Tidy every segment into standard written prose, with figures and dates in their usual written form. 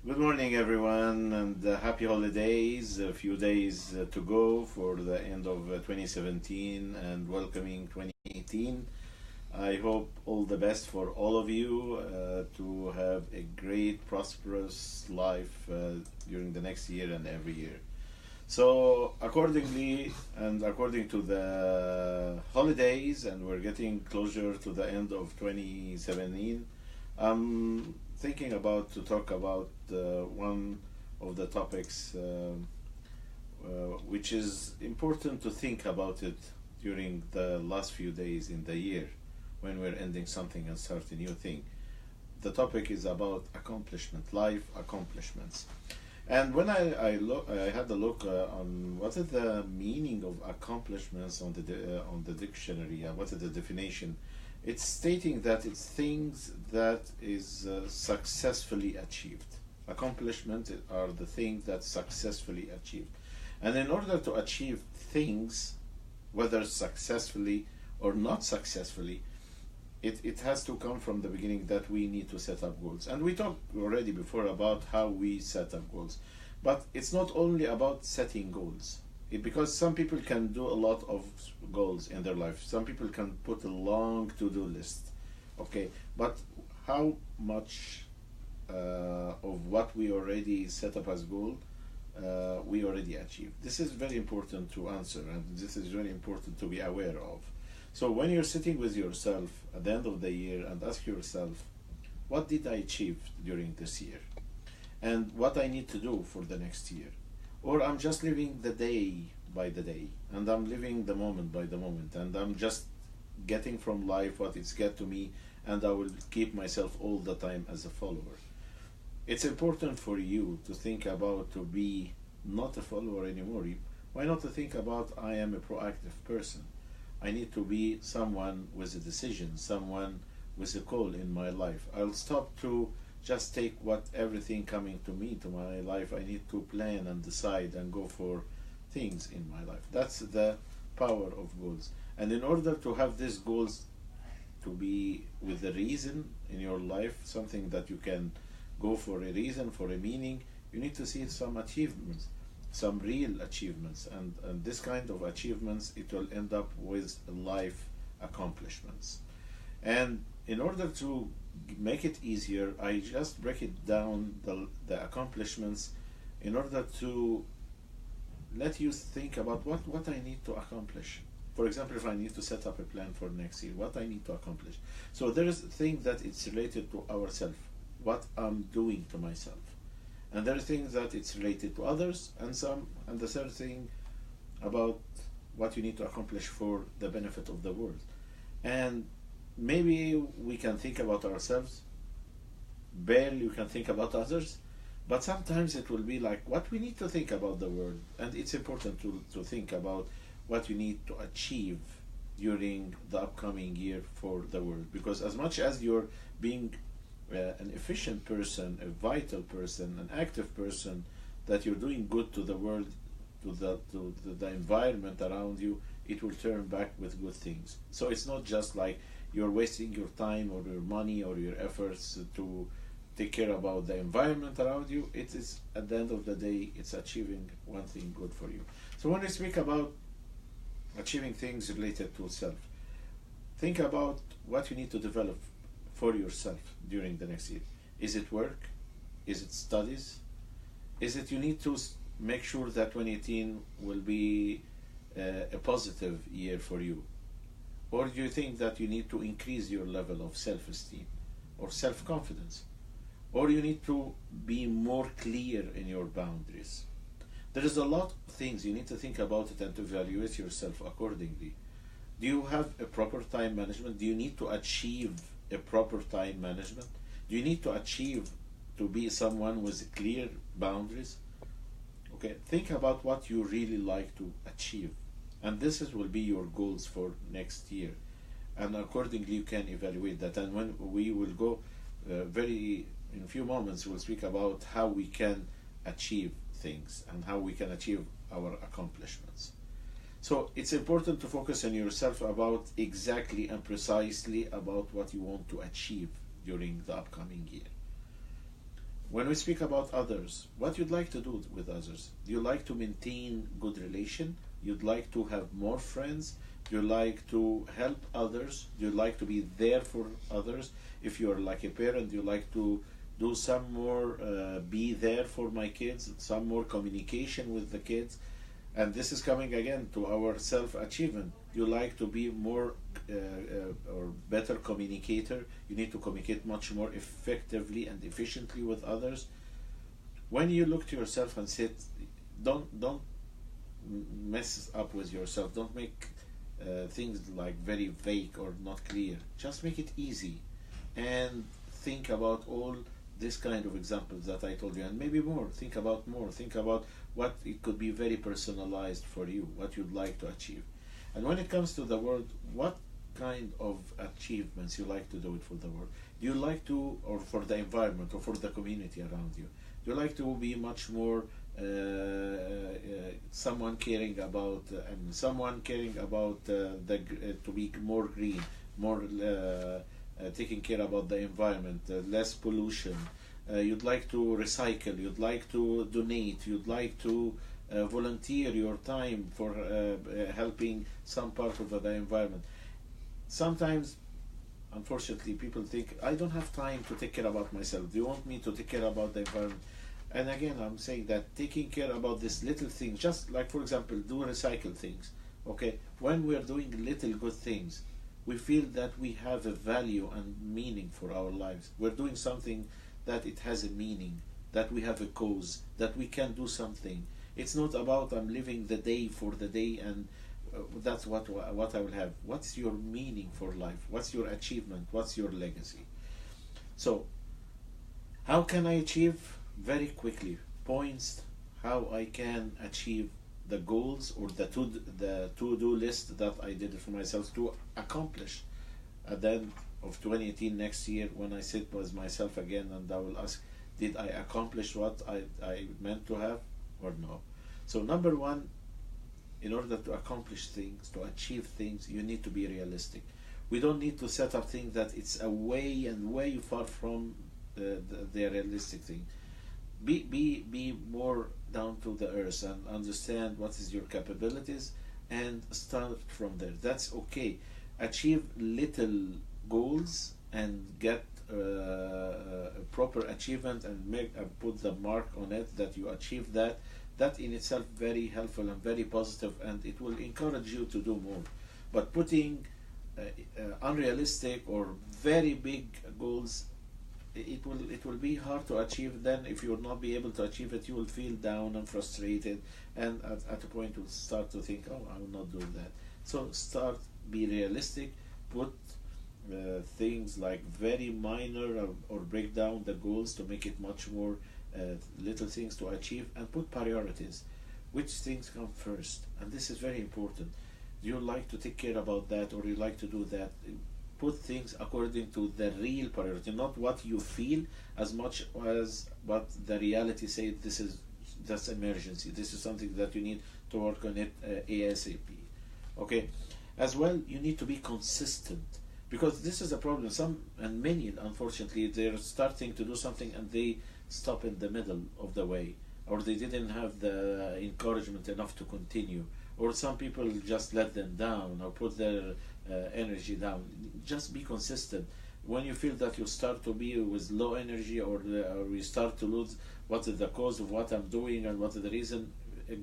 Good morning, everyone, and happy holidays. A few days to go for the end of 2017 and welcoming 2018. I hope all the best for all of you to have a great, prosperous life during the next year and every year. So, accordingly, and according to the holidays, and we're getting closer to the end of 2017, I'm thinking about to talk about one of the topics which is important to think about it during the last few days in the year when we're ending something and start a new thing. The topic is about accomplishment, life accomplishments. And when I had a look on what is the meaning of accomplishments on on the dictionary. What is the definition? It's stating that it's things that is successfully achieved. Accomplishment are the things that successfully achieved. And in order to achieve things, whether successfully or not successfully, it has to come from the beginning that we need to set up goals. And we talked already before about how we set up goals. But it's not only about setting goals. Because some people can do a lot of goals in their life. Some people can put a long to-do list. Okay, but how much of what we already set up as goal we already achieved? This is very important to answer, and this is very important to be aware of. So when you're sitting with yourself at the end of the year and ask yourself, what did I achieve during this year? And what I need to do for the next year? Or I'm just living the day by the day, and I'm living the moment by the moment, and I'm just getting from life what it's get to me, and I will keep myself all the time as a follower. It's important for you to think about to be not a follower anymore. Why not to think about I am a proactive person? I need to be someone with a decision, someone with a goal in my life. I'll stop to just take what everything coming to me to my life. I need to plan and decide and go for things in my life. That's the power of goals. And in order to have these goals to be with a reason in your life, something that you can go for a reason, for a meaning, you need to see some achievements, some real achievements. And this kind of achievements, it will end up with life accomplishments. And in order to make it easier, I just break it down the accomplishments in order to let you think about what I need to accomplish. For example, if I need to set up a plan for next year, what I need to accomplish. So there is a thing that it's related to ourselves, what I'm doing to myself. And there are things that it's related to others, and the third thing about what you need to accomplish for the benefit of the world. And maybe we can think about ourselves, barely we can think about others, but sometimes it will be like what we need to think about the world. And it's important to think about what you need to achieve during the upcoming year for the world. Because as much as you're being an efficient person, a vital person, an active person, that you're doing good to the world, to the environment around you, it will turn back with good things. So it's not just like you're wasting your time or your money or your efforts to take care about the environment around you. It is, at the end of the day, it's achieving one thing good for you. So when we speak about achieving things related to self, think about what you need to develop for yourself during the next year. Is it work? Is it studies? Is it you need to make sure that 2018 will be a positive year for you? Or do you think that you need to increase your level of self-esteem or self-confidence? Or you need to be more clear in your boundaries? There is a lot of things you need to think about it and to evaluate yourself accordingly. Do you have a proper time management? Do you need to achieve a proper time management? Do you need to achieve to be someone with clear boundaries? Okay, think about what you really like to achieve. And will be your goals for next year. And accordingly, you can evaluate that. And when we will go in a few moments, we'll speak about how we can achieve things and how we can achieve our accomplishments. So it's important to focus on yourself about exactly and precisely about what you want to achieve during the upcoming year. When we speak about others, what you'd like to do with others? Do you like to maintain good relation? You'd like to have more friends? Do you like to help others? Do you like to be there for others? If you're like a parent, do you like to do some more, be there for my kids, some more communication with the kids? And this is coming again to our self-achievement. You like to be more or better communicator. You need to communicate much more effectively and efficiently with others. When you look to yourself and say, don't mess up with yourself. Don't make things like very vague or not clear. Just make it easy, and think about all this kind of examples that I told you, and maybe more. Think about more. Think about what it could be very personalized for you, what you'd like to achieve. And when it comes to the world, what kind of achievements you like to do it for the world? Do you like to, or for the environment, or for the community around you? Do you like to be much more someone caring about, and someone caring about to be more green, more taking care about the environment, less pollution? You'd like to recycle, you'd like to donate, you'd like to volunteer your time for helping some part of the environment. Sometimes, unfortunately, people think, I don't have time to take care about myself. Do you want me to take care about the environment? And again, I'm saying that taking care about this little thing, just like, for example, do recycle things. Okay, when we're doing little good things, we feel that we have a value and meaning for our lives. We're doing something that it has a meaning, that we have a cause, that we can do something. It's not about I'm living the day for the day and that's what I will have. What's your meaning for life? What's your achievement? What's your legacy? So, how can I achieve? Very quickly, points how I can achieve the goals or the to-do list that I did for myself to accomplish at the end of 2018 next year, when I sit with myself again and I will ask, did I accomplish what I meant to have or no? So number one, in order to accomplish things, to achieve things, you need to be realistic. We don't need to set up things that it's away and way far from the realistic thing. Be more down to the earth and understand what is your capabilities and start from there. That's okay. Achieve little goals and get a proper achievement and put the mark on it that you achieve that. That in itself very helpful and very positive, and it will encourage you to do more. But putting unrealistic or very big goals, it will be hard to achieve. Then if you will not be able to achieve it, you will feel down and frustrated, and at a point you'll start to think, oh, I will not do that. So be realistic, put things like very minor, or break down the goals to make it much more little things to achieve, and put priorities. Which things come first? And this is very important. Do you like to take care about that, or you like to do that? Put things according to the real priority, not what you feel as much as what the reality says. That's emergency. This is something that you need to work on it ASAP. Okay. As well, you need to be consistent, because this is a problem. Some and many, unfortunately, they're starting to do something and they stop in the middle of the way, or they didn't have the encouragement enough to continue, or some people just let them down or put their energy down. Just be consistent. When you feel that you start to be with low energy, or you start to lose what is the cause of what I'm doing and what is the reason,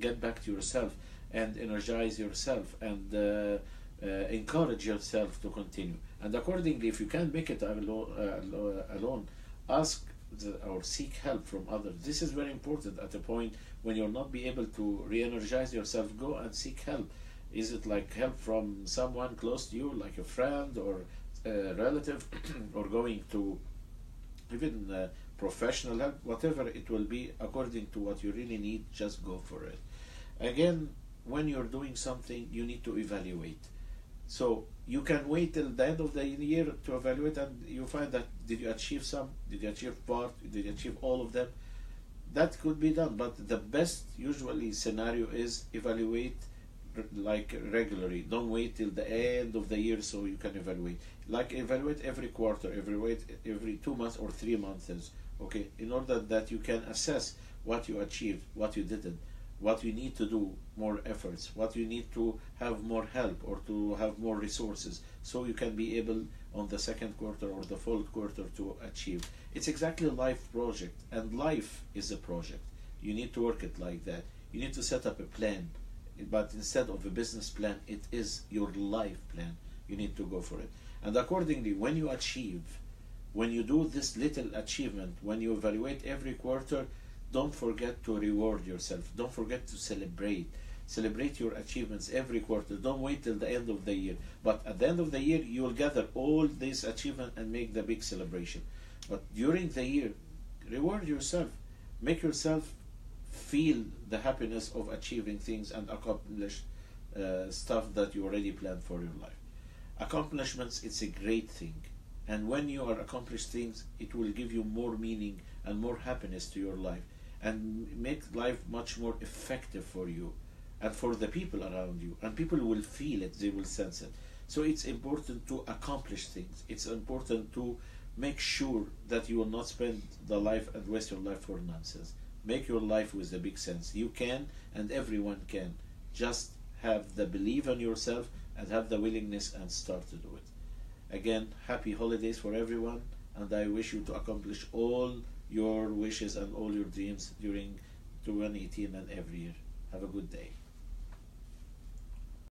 get back to yourself and energize yourself and encourage yourself to continue. And accordingly, if you can't make it alone, ask or seek help from others. This is very important. At a point when you'll not be able to re-energize yourself, go and seek help. Is it like help from someone close to you, like a friend or a relative, or going to even professional help? Whatever it will be, according to what you really need, just go for it. Again, when you're doing something, you need to evaluate. So you can wait till the end of the year to evaluate, and you find that did you achieve some, did you achieve part, did you achieve all of them? That could be done, but the best usually scenario is evaluate like regularly. Don't wait till the end of the year so you can evaluate. Like evaluate every quarter, evaluate every 2 months or 3 months okay, in order that you can assess what you achieved, what you didn't, what you need to do more efforts, what you need to have more help or to have more resources, so you can be able on the second quarter or the fourth quarter to achieve. It's exactly a life project, and life is a project. You need to work it like that. You need to set up a plan, but instead of a business plan, it is your life plan. You need to go for it. And accordingly, when you achieve, when you do this little achievement, when you evaluate every quarter, don't forget to reward yourself. Don't forget to celebrate. Celebrate your achievements every quarter. Don't wait till the end of the year. But at the end of the year, you will gather all this achievement and make the big celebration. But during the year, reward yourself. Make yourself feel the happiness of achieving things and accomplish stuff that you already planned for your life. Accomplishments, it's a great thing. And when you are accomplish things, it will give you more meaning and more happiness to your life, and make life much more effective for you and for the people around you. And people will feel it, they will sense it. So it's important to accomplish things. It's important to make sure that you will not spend the life and waste your life for nonsense. Make your life with a big sense. You can, and everyone can. Just have the belief in yourself and have the willingness and start to do it. Again, happy holidays for everyone, and I wish you to accomplish all your wishes and all your dreams during 2018 and every year. Have a good day.